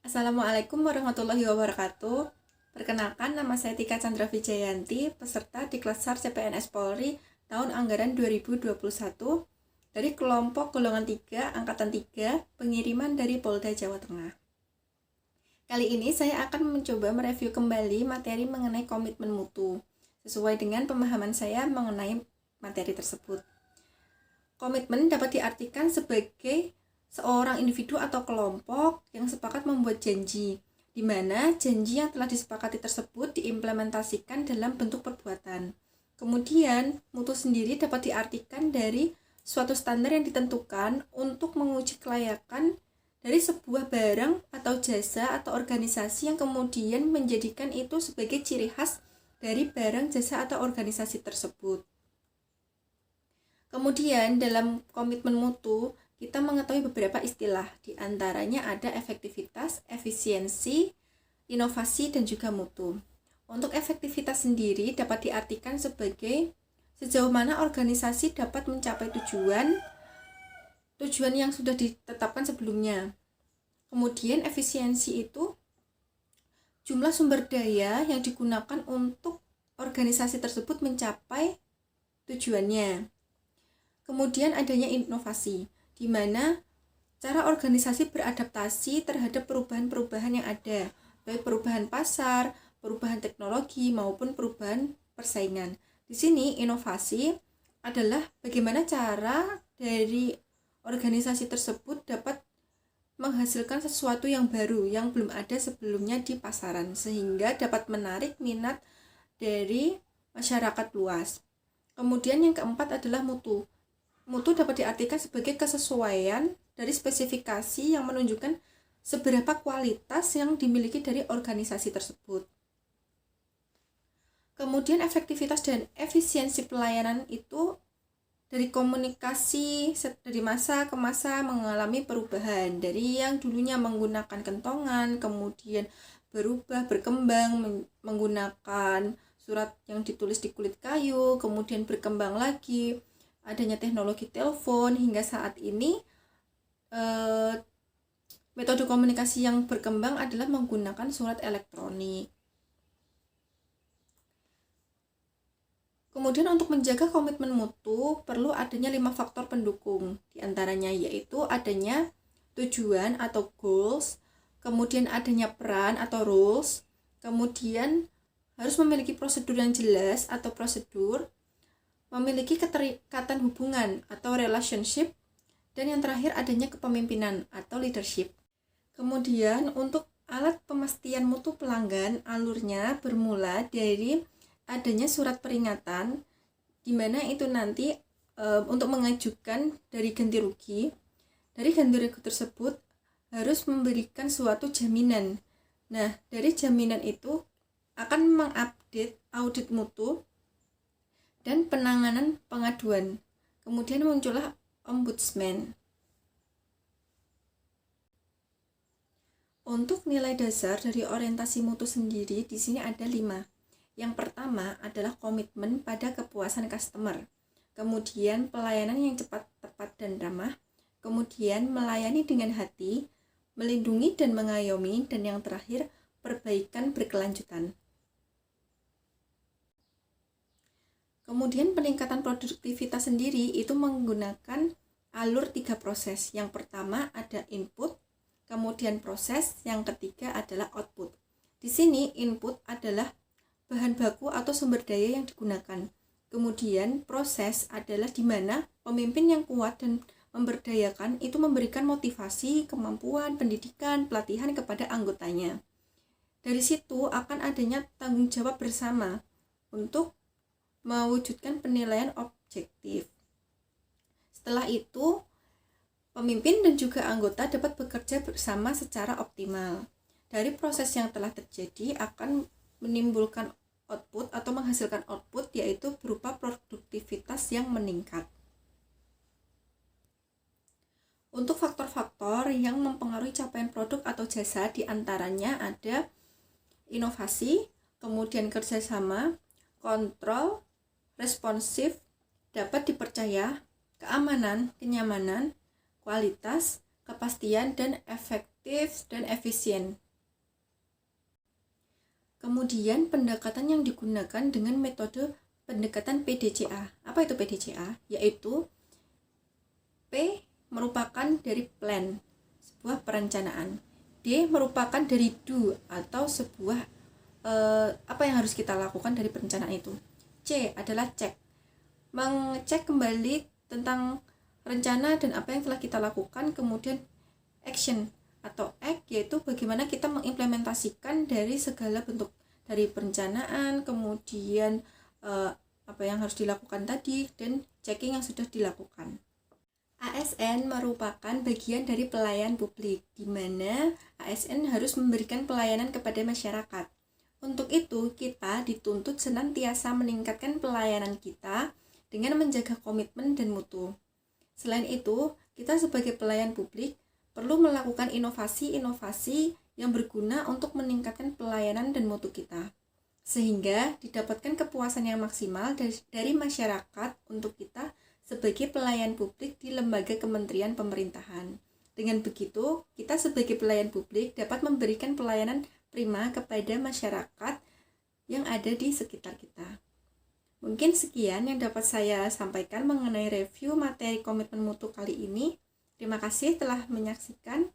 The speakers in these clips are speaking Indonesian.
Assalamualaikum warahmatullahi wabarakatuh. Perkenalkan, nama saya Tika Chandra Vijayanti, peserta di kelas SAR CPNS Polri tahun anggaran 2021 dari kelompok golongan 3, angkatan 3, pengiriman dari Polda Jawa Tengah. Kali ini saya akan mencoba mereview kembali materi mengenai komitmen mutu, sesuai dengan pemahaman saya mengenai materi tersebut. Komitmen dapat diartikan sebagai seorang individu atau kelompok yang sepakat membuat janji, di mana janji yang telah disepakati tersebut diimplementasikan dalam bentuk perbuatan. Kemudian, mutu sendiri dapat diartikan dari suatu standar yang ditentukan untuk menguji kelayakan dari sebuah barang atau jasa atau organisasi yang kemudian menjadikan itu sebagai ciri khas dari barang, jasa, atau organisasi tersebut. Kemudian, dalam komitmen mutu, kita mengetahui beberapa istilah, di antaranya ada efektivitas, efisiensi, inovasi, dan juga mutu. Untuk efektivitas sendiri dapat diartikan sebagai sejauh mana organisasi dapat mencapai tujuan yang sudah ditetapkan sebelumnya. Kemudian efisiensi itu jumlah sumber daya yang digunakan untuk organisasi tersebut mencapai tujuannya. Kemudian adanya inovasi, di mana cara organisasi beradaptasi terhadap perubahan-perubahan yang ada, baik perubahan pasar, perubahan teknologi, maupun perubahan persaingan. Di sini inovasi adalah bagaimana cara dari organisasi tersebut dapat menghasilkan sesuatu yang baru, yang belum ada sebelumnya di pasaran, sehingga dapat menarik minat dari masyarakat luas. Kemudian yang keempat adalah mutu. Mutu dapat diartikan sebagai kesesuaian dari spesifikasi yang menunjukkan seberapa kualitas yang dimiliki dari organisasi tersebut. Kemudian efektivitas dan efisiensi pelayanan itu dari komunikasi dari masa ke masa mengalami perubahan, dari yang dulunya menggunakan kentongan, kemudian berubah, berkembang menggunakan surat yang ditulis di kulit kayu, kemudian berkembang lagi adanya teknologi telepon, hingga saat ini metode komunikasi yang berkembang adalah menggunakan surat elektronik. Kemudian untuk menjaga komitmen mutu perlu adanya 5 faktor pendukung, diantaranya yaitu adanya tujuan atau goals, kemudian adanya peran atau roles, kemudian harus memiliki prosedur yang jelas atau prosedur, memiliki keterikatan hubungan atau relationship, dan yang terakhir adanya kepemimpinan atau leadership. Kemudian untuk alat pemastian mutu pelanggan, alurnya bermula dari adanya surat peringatan, di mana itu nanti untuk mengajukan dari ganti rugi. Dari ganti rugi tersebut harus memberikan suatu jaminan. Nah, dari jaminan itu akan mengupdate audit mutu dan penanganan pengaduan. Kemudian muncullah ombudsman. Untuk nilai dasar dari orientasi mutu sendiri di sini ada 5. Yang pertama adalah komitmen pada kepuasan customer. Kemudian pelayanan yang cepat, tepat, dan ramah. Kemudian melayani dengan hati, melindungi dan mengayomi, dan yang terakhir perbaikan berkelanjutan. Kemudian peningkatan produktivitas sendiri itu menggunakan alur 3 proses. Yang pertama ada input, kemudian proses, yang ketiga adalah output. Di sini input adalah bahan baku atau sumber daya yang digunakan. Kemudian proses adalah di mana pemimpin yang kuat dan memberdayakan itu memberikan motivasi, kemampuan, pendidikan, pelatihan kepada anggotanya. Dari situ akan adanya tanggung jawab bersama untuk mewujudkan penilaian objektif. Setelah itu, pemimpin dan juga anggota dapat bekerja bersama secara optimal. Dari proses yang telah terjadi akan menimbulkan output atau menghasilkan output, yaitu berupa produktivitas yang meningkat. Untuk faktor-faktor yang mempengaruhi capaian produk atau jasa diantaranya ada inovasi, kemudian kerjasama, kontrol, responsif, dapat dipercaya, keamanan, kenyamanan, kualitas, kepastian, dan efektif dan efisien. Kemudian pendekatan yang digunakan dengan metode pendekatan PDCA. Apa itu PDCA? Yaitu P merupakan dari plan, sebuah perencanaan. D merupakan dari do atau sebuah apa yang harus kita lakukan dari perencanaan itu. C adalah cek, mengecek kembali tentang rencana dan apa yang telah kita lakukan. Kemudian action atau act, yaitu bagaimana kita mengimplementasikan dari segala bentuk dari perencanaan, kemudian apa yang harus dilakukan tadi, dan checking yang sudah dilakukan. ASN merupakan bagian dari pelayan publik, di mana ASN harus memberikan pelayanan kepada masyarakat. Untuk itu, kita dituntut senantiasa meningkatkan pelayanan kita dengan menjaga komitmen dan mutu. Selain itu, kita sebagai pelayan publik perlu melakukan inovasi-inovasi yang berguna untuk meningkatkan pelayanan dan mutu kita, sehingga didapatkan kepuasan yang maksimal dari masyarakat untuk kita sebagai pelayan publik di lembaga kementerian pemerintahan. Dengan begitu, kita sebagai pelayan publik dapat memberikan pelayanan prima kepada masyarakat yang ada di sekitar kita. Mungkin sekian yang dapat saya sampaikan mengenai review materi komitmen mutu kali ini. Terima kasih telah menyaksikan.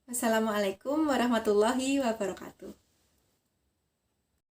Wassalamualaikum warahmatullahi wabarakatuh.